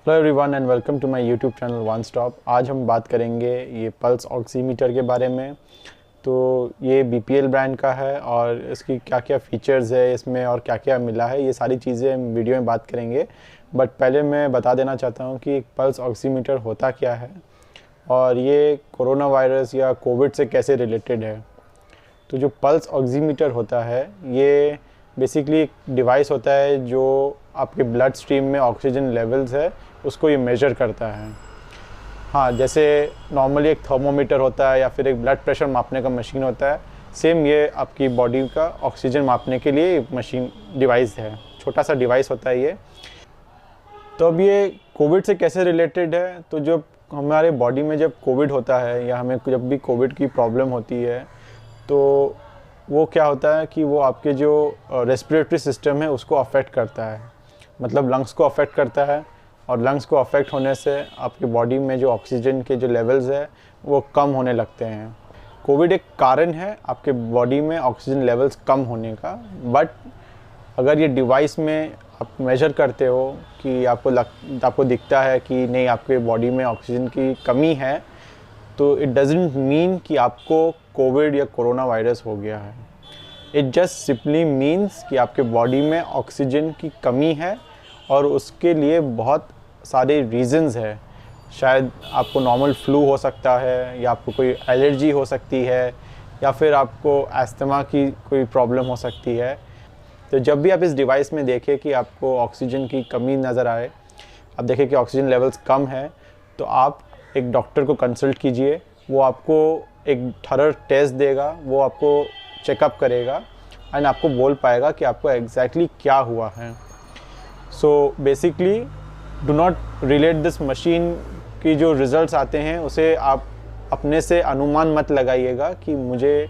Hello everyone and welcome to my YouTube channel one stop. आज हम बात करेंगे ये पल्स ऑक्सीमीटर के बारे में। तो ये बीपीएल ब्रांड का है और इसकी क्या क्या फ़ीचर्स है इसमें और क्या क्या मिला है, ये सारी चीज़ें हम वीडियो में बात करेंगे। बट पहले मैं बता देना चाहता हूँ कि पल्स ऑक्सीमीटर होता क्या है और ये कोरोना वायरस या कोविड से कैसे रिलेटेड है। तो जो पल्स ऑक्सीमीटर होता है ये बेसिकली एक डिवाइस होता है जो आपके ब्लड स्ट्रीम में ऑक्सीजन लेवल्स है उसको ये मेजर करता है। हाँ, जैसे नॉर्मली एक थर्मोमीटर होता है या फिर एक ब्लड प्रेशर मापने का मशीन होता है, सेम ये आपकी बॉडी का ऑक्सीजन मापने के लिए मशीन डिवाइस है। छोटा सा डिवाइस होता है ये। तो अब ये कोविड से कैसे रिलेटेड है, तो जब हमारे बॉडी में जब कोविड होता है या हमें जब भी कोविड की प्रॉब्लम होती है तो वो क्या होता है कि वो आपके जो रेस्पिरेटरी सिस्टम है उसको अफेक्ट करता है, मतलब लंग्स को अफेक्ट करता है। और लंग्स को अफेक्ट होने से आपकी बॉडी में जो ऑक्सीजन के जो लेवल्स है वो कम होने लगते हैं। कोविड एक कारण है आपके बॉडी में ऑक्सीजन लेवल्स कम होने का। बट अगर ये डिवाइस में आप मेजर करते हो कि आपको दिखता है कि नहीं आपके बॉडी में ऑक्सीजन की कमी है, तो इट डजंट मीन कि आपको कोविड या कोरोना वायरस हो गया है। इट जस्ट सिंपली मीन्स कि आपके बॉडी में ऑक्सीजन की कमी है और उसके लिए बहुत सारे रीज़न्स है। शायद आपको नॉर्मल फ्लू हो सकता है या आपको कोई एलर्जी हो सकती है या फिर आपको अस्थमा की कोई प्रॉब्लम हो सकती है। तो जब भी आप इस डिवाइस में देखें कि आपको ऑक्सीजन की कमी नज़र आए, आप देखें कि ऑक्सीजन लेवल्स कम है, तो आप एक डॉक्टर को कंसल्ट कीजिए। वो आपको एक थॉरो टेस्ट देगा, वो आपको चेकअप करेगा एंड आपको बोल पाएगा कि आपको एग्जैक्टली क्या हुआ है। So basically do not relate this machine की जो रिज़ल्ट्स आते हैं उसे आप अपने से अनुमान मत लगाइएगा कि मुझे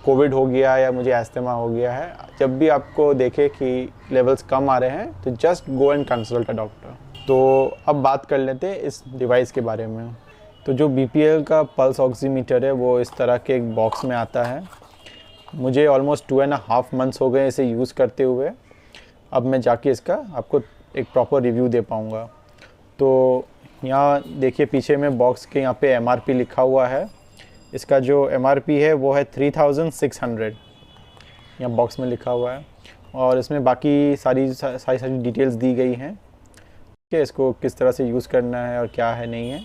कोविड हो गया या मुझे अस्थमा हो गया है। जब भी आपको देखे कि लेवल्स कम आ रहे हैं तो just go and consult a doctor. तो अब बात कर लेते हैं इस डिवाइस के बारे में। तो जो बीपीएल का पल्स ऑक्सीमीटर है वो इस तरह के एक बॉक्स में आता है। मुझे ऑलमोस्ट 2.5 मंथ्स हो गए इसे यूज़ करते हुए। अब मैं जाके इसका आपको एक प्रॉपर रिव्यू दे पाऊँगा। तो यहाँ देखिए पीछे में बॉक्स के यहाँ पे एमआरपी लिखा हुआ है। इसका जो एमआरपी है वो है 3600, यहाँ बॉक्स में लिखा हुआ है। और इसमें बाकी सारी डिटेल्स दी गई हैं कि इसको किस तरह से यूज़ करना है और क्या है नहीं है।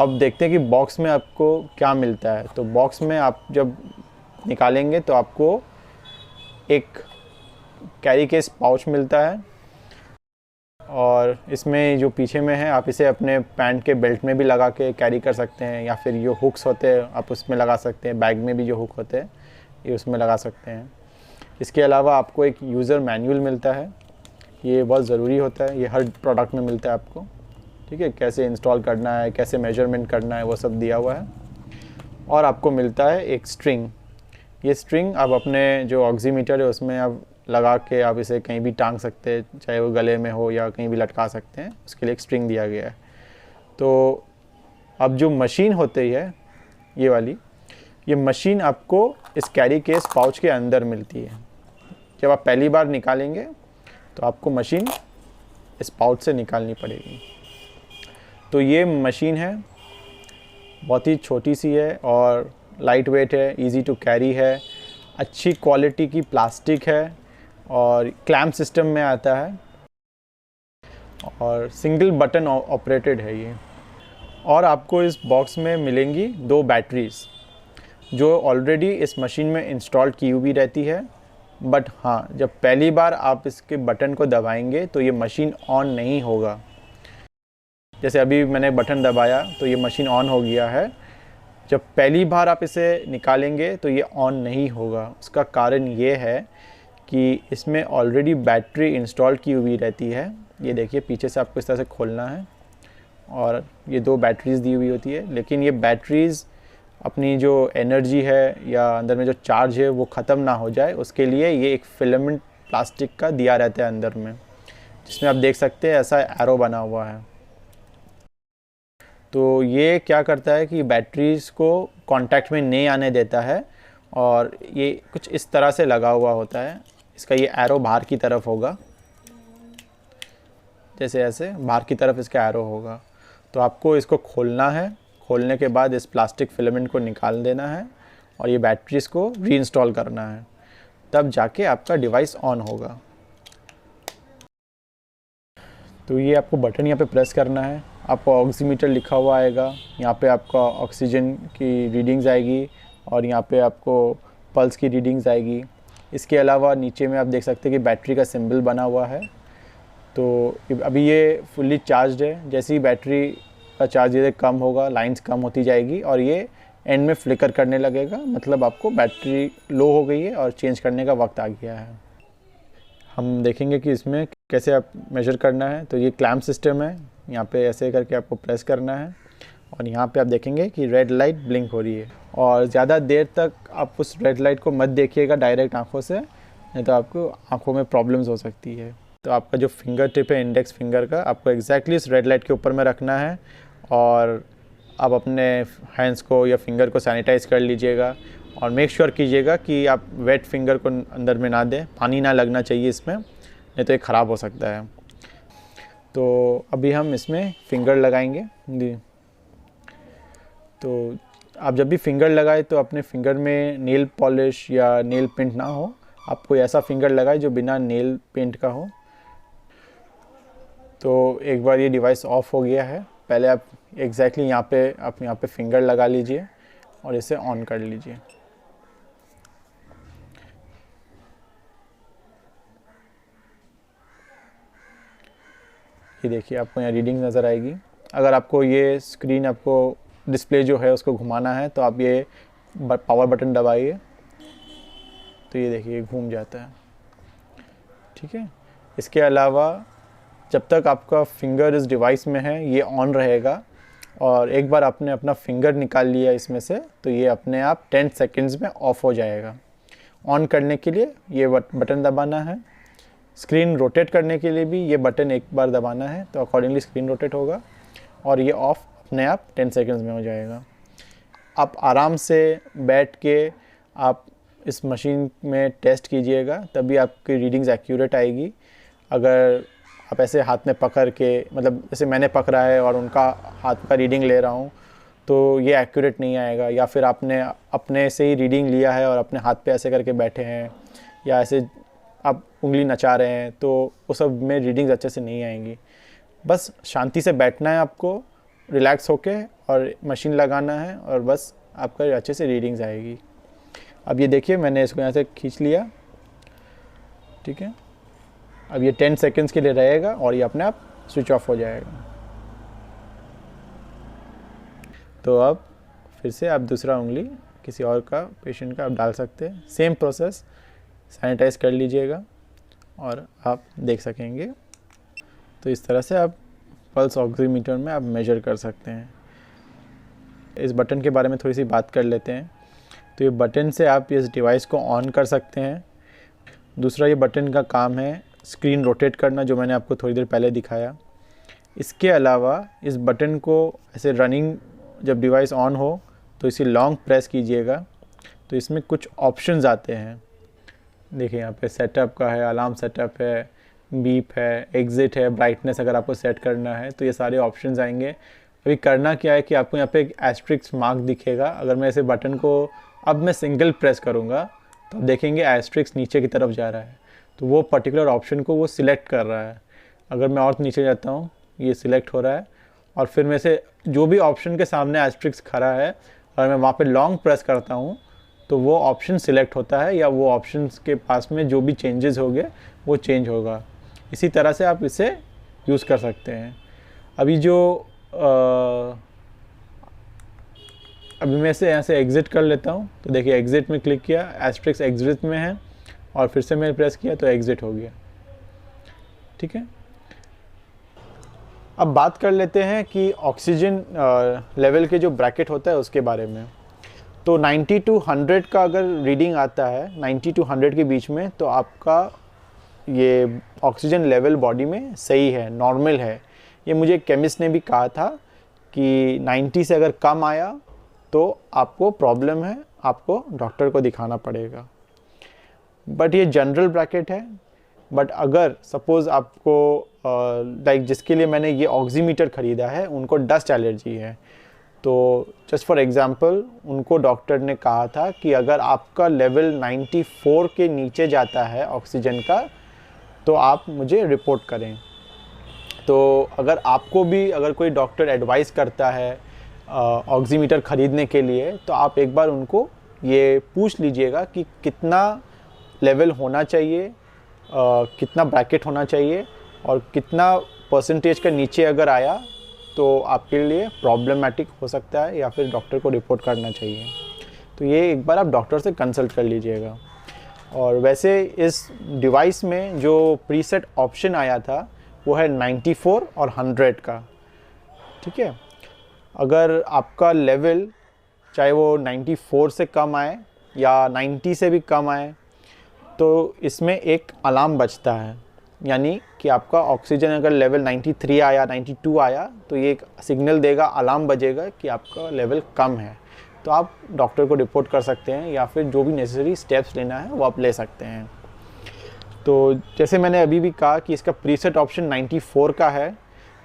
अब देखते हैं कि बॉक्स में आपको क्या मिलता है। तो बॉक्स में आप जब निकालेंगे तो आपको एक कैरी केस पाउच मिलता है और इसमें जो पीछे में है आप इसे अपने पैंट के बेल्ट में भी लगा के कैरी कर सकते हैं या फिर जो हुक्स होते हैं आप उसमें लगा सकते हैं। बैग में भी जो हुक होते हैं ये उसमें लगा सकते हैं। इसके अलावा आपको एक यूज़र मैनुअल मिलता है, ये बहुत ज़रूरी होता है, ये हर प्रोडक्ट में मिलता है आपको। ठीक है, कैसे इंस्टॉल करना है, कैसे मेजरमेंट करना है, वो सब दिया हुआ है। और आपको मिलता है एक स्ट्रिंग। ये स्ट्रिंग आप अपने जो ऑक्सीमीटर है उसमें आप लगा के आप इसे कहीं भी टांग सकते हैं, चाहे वो गले में हो या कहीं भी लटका सकते हैं, उसके लिए एक स्ट्रिंग दिया गया है। तो अब जो मशीन होती है ये वाली, ये मशीन आपको इस कैरी केस पाउच के अंदर मिलती है। जब आप पहली बार निकालेंगे तो आपको मशीन इस पाउच से निकालनी पड़ेगी। तो ये मशीन है, बहुत ही छोटी सी है और लाइट वेट है, इजी टू कैरी है, अच्छी क्वालिटी की प्लास्टिक है और क्लैम्प सिस्टम में आता है और सिंगल बटन ऑपरेटेड है ये। और आपको इस बॉक्स में मिलेंगी 2 बैटरीज जो ऑलरेडी इस मशीन में इंस्टॉल की हुई रहती है। बट हाँ, जब पहली बार आप इसके बटन को दबाएंगे तो ये मशीन ऑन नहीं होगा। जैसे अभी मैंने बटन दबाया तो ये मशीन ऑन हो गया है। जब पहली बार आप इसे निकालेंगे तो ये ऑन नहीं होगा। उसका कारण ये है कि इसमें ऑलरेडी बैटरी इंस्टॉल की हुई रहती है। ये देखिए पीछे से आपको इस तरह से खोलना है और ये 2 बैटरीज़ दी हुई होती है। लेकिन ये बैटरीज़ अपनी जो एनर्जी है या अंदर में जो चार्ज है वो ख़त्म ना हो जाए, उसके लिए ये एक फिलामेंट प्लास्टिक का दिया रहता है अंदर में, जिसमें आप देख सकते हैं ऐसा एरो बना हुआ है। तो ये क्या करता है कि बैटरीज़ को कांटेक्ट में नहीं आने देता है और ये कुछ इस तरह से लगा हुआ होता है। इसका ये एरो बाहर की तरफ होगा, जैसे ऐसे बाहर की तरफ इसका एरो होगा। तो आपको इसको खोलना है, खोलने के बाद इस प्लास्टिक फिलामेंट को निकाल देना है और ये बैटरीज को रीइंस्टॉल करना है, तब जाके आपका डिवाइस ऑन होगा। तो ये आपको बटन यहाँ पे प्रेस करना है, आपको ऑक्सीमीटर लिखा हुआ आएगा, यहाँ पे आपका ऑक्सीजन की रीडिंग्स आएगी और यहाँ पे आपको पल्स की रीडिंग्स आएगी। इसके अलावा नीचे में आप देख सकते हैं कि बैटरी का सिंबल बना हुआ है। तो अभी ये फुल्ली चार्ज्ड है, जैसे ही बैटरी का चार्ज ये कम होगा, लाइंस कम होती जाएगी और ये एंड में फ्लिकर करने लगेगा, मतलब आपको बैटरी लो हो गई है और चेंज करने का वक्त आ गया है। हम देखेंगे कि इसमें कैसे आप मेजर करना है। तो ये क्लैम्प सिस्टम है, यहाँ पे ऐसे करके आपको प्रेस करना है और यहाँ पे आप देखेंगे कि रेड लाइट ब्लिंक हो रही है। और ज़्यादा देर तक आप उस रेड लाइट को मत देखिएगा डायरेक्ट आँखों से, नहीं तो आपको आँखों में प्रॉब्लम्स हो सकती है। तो आपका जो फिंगर टिप है इंडेक्स फिंगर का, आपको एग्जैक्टली इस रेड लाइट के ऊपर में रखना है और आप अपने हैंड्स को या फिंगर को सैनिटाइज़ कर लीजिएगा और मेक श्योर कीजिएगा कि आप वेट फिंगर को अंदर में ना दें, पानी ना लगना चाहिए इसमें, नहीं तो ये ख़राब हो सकता है। तो अभी हम इसमें फिंगर लगाएंगे जी। तो आप जब भी फिंगर लगाए तो अपने फिंगर में नेल पॉलिश या नेल पेंट ना हो, आप कोई ऐसा फिंगर लगाए जो बिना नेल पेंट का हो। तो एक बार ये डिवाइस ऑफ हो गया है, पहले आप एग्जैक्टली यहाँ पे फिंगर लगा लीजिए और इसे ऑन कर लीजिए। ये देखिए आपको यहाँ रीडिंग नज़र आएगी। अगर आपको ये स्क्रीन आपको डिस्प्ले जो है उसको घुमाना है तो आप ये पावर बटन दबाइए, तो ये देखिए घूम जाता है। ठीक है, इसके अलावा जब तक आपका फिंगर इस डिवाइस में है ये ऑन रहेगा और एक बार आपने अपना फिंगर निकाल लिया इसमें से तो ये अपने आप 10 सेकंड्स में ऑफ हो जाएगा। ऑन करने के लिए ये बटन दबाना है, स्क्रीन रोटेट करने के लिए भी ये बटन एक बार दबाना है, तो अकॉर्डिंगली स्क्रीन रोटेट होगा और ये ऑफ अपने आप 10 सेकंड्स में हो जाएगा। आप आराम से बैठ के आप इस मशीन में टेस्ट कीजिएगा, तभी आपकी रीडिंग्स एक्यूरेट आएगी। अगर आप ऐसे हाथ में पकड़ के, मतलब जैसे मैंने पकड़ा है और उनका हाथ का रीडिंग ले रहा हूँ, तो ये एक्यूरेट नहीं आएगा। या फिर आपने अपने से ही रीडिंग लिया है और अपने हाथ पे ऐसे करके बैठे हैं या ऐसे आप उंगली नचा रहे हैं, तो वो सब में रीडिंग्स अच्छे से नहीं आएंगी। बस शांति से बैठना है आपको, रिलैक्स होके, और मशीन लगाना है और बस आपका अच्छे से रीडिंग्स आएगी। अब ये देखिए मैंने इसको यहाँ से खींच लिया, ठीक है। अब ये 10 सेकंड्स के लिए रहेगा और ये अपने आप स्विच ऑफ हो जाएगा। तो अब फिर से आप दूसरा उंगली किसी और का, पेशेंट का आप डाल सकते हैं। सेम प्रोसेस, सैनिटाइज़ कर लीजिएगा और आप देख सकेंगे। तो इस तरह से आप पल्स ऑक्सीमीटर में आप मेजर कर सकते हैं। इस बटन के बारे में थोड़ी सी बात कर लेते हैं। तो ये बटन से आप इस डिवाइस को ऑन कर सकते हैं। दूसरा ये बटन का काम है स्क्रीन रोटेट करना, जो मैंने आपको थोड़ी देर पहले दिखाया। इसके अलावा इस बटन को ऐसे रनिंग, जब डिवाइस ऑन हो तो इसे लॉन्ग प्रेस कीजिएगा तो इसमें कुछ ऑप्शंस आते हैं। देखिए यहाँ पे सेटअप का है, अलार्म सेटअप है, बीप है, एग्ज़िट है, ब्राइटनेस अगर आपको सेट करना है तो ये सारे ऑप्शंस आएंगे। अभी करना क्या है कि आपको यहाँ पे एक एस्ट्रिक्स मार्क दिखेगा। अगर मैं ऐसे बटन को अब मैं सिंगल प्रेस करूँगा तो आप देखेंगे एस्ट्रिक्स नीचे की तरफ जा रहा है, तो वो पर्टिकुलर ऑप्शन को वो सिलेक्ट कर रहा है। अगर मैं और नीचे जाता हूँ, ये सिलेक्ट हो रहा है, और फिर में से जो भी ऑप्शन के सामने एस्ट्रिक्स खड़ा है और मैं वहाँ पे लॉन्ग प्रेस करता हूँ तो वो ऑप्शन सिलेक्ट होता है, या वो ऑप्शन के पास में जो भी चेंजेस होंगे वो चेंज होगा। इसी तरह से आप इसे यूज़ कर सकते हैं। अभी जो अभी मैं इसे यहाँ से एग्ज़िट कर लेता हूँ, तो देखिए एग्ज़िट में क्लिक किया, एस्ट्रिक्स एग्ज़िट में है, और फिर से मैंने प्रेस किया तो एग्ज़िट हो गया। ठीक है, अब बात कर लेते हैं कि ऑक्सीजन लेवल के जो ब्रैकेट होता है उसके बारे में। तो 90 to 100 का अगर रीडिंग आता है, 90 to 100 के बीच में, तो आपका ये ऑक्सीजन लेवल बॉडी में सही है, नॉर्मल है। ये मुझे केमिस्ट ने भी कहा था कि 90 से अगर कम आया तो आपको प्रॉब्लम है, आपको डॉक्टर को दिखाना पड़ेगा। बट ये जनरल ब्रैकेट है, बट अगर सपोज़ आपको लाइक जिसके लिए मैंने ये ऑक्सीमीटर ख़रीदा है उनको डस्ट एलर्जी है, तो जस्ट फॉर एग्ज़ाम्पल उनको डॉक्टर ने कहा था कि अगर आपका लेवल 94 के नीचे जाता है ऑक्सीजन का तो आप मुझे रिपोर्ट करें। तो अगर आपको भी अगर कोई डॉक्टर एडवाइस करता है ऑक्सीमीटर ख़रीदने के लिए, तो आप एक बार उनको ये पूछ लीजिएगा कि कितना लेवल होना चाहिए, कितना ब्रैकेट होना चाहिए, और कितना परसेंटेज का नीचे अगर आया तो आपके लिए प्रॉब्लमेटिक हो सकता है या फिर डॉक्टर को रिपोर्ट करना चाहिए। तो ये एक बार आप डॉक्टर से कंसल्ट कर लीजिएगा। और वैसे इस डिवाइस में जो प्रीसेट ऑप्शन आया था वो है 94 और 100 का, ठीक है। अगर आपका लेवल चाहे वो 94 से कम आए या 90 से भी कम आए तो इसमें एक अलार्म बजता है, यानी कि आपका ऑक्सीजन अगर लेवल 93 आया, 92 आया तो ये एक सिग्नल देगा, अलार्म बजेगा कि आपका लेवल कम है। तो आप डॉक्टर को रिपोर्ट कर सकते हैं या फिर जो भी नेसेसरी स्टेप्स लेना है वो आप ले सकते हैं। तो जैसे मैंने अभी भी कहा कि इसका प्रीसेट ऑप्शन 94 का है।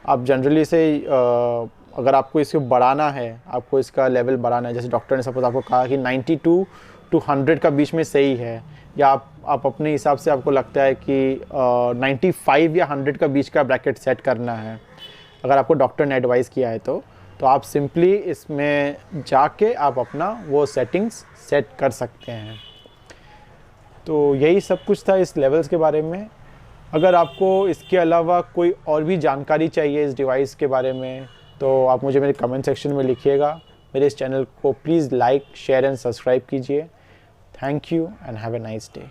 आप जनरली से अगर आपको इसको बढ़ाना है, आपको इसका लेवल बढ़ाना है, जैसे डॉक्टर ने सपोज आपको कहा कि 92 टू 100 का बीच में सही है, या आप अपने हिसाब से आपको लगता है कि 95 या 100 का बीच का ब्रैकेट सेट करना है, अगर आपको डॉक्टर ने एडवाइस किया है तो आप सिंपली इसमें जाके आप अपना वो सेटिंग्स सेट कर सकते हैं। तो यही सब कुछ था इस लेवल्स के बारे में। अगर आपको इसके अलावा कोई और भी जानकारी चाहिए इस डिवाइस के बारे में तो आप मुझे मेरे कमेंट सेक्शन में लिखिएगा। मेरे इस चैनल को please like, share and subscribe कीजिए। Thank you and have a nice day.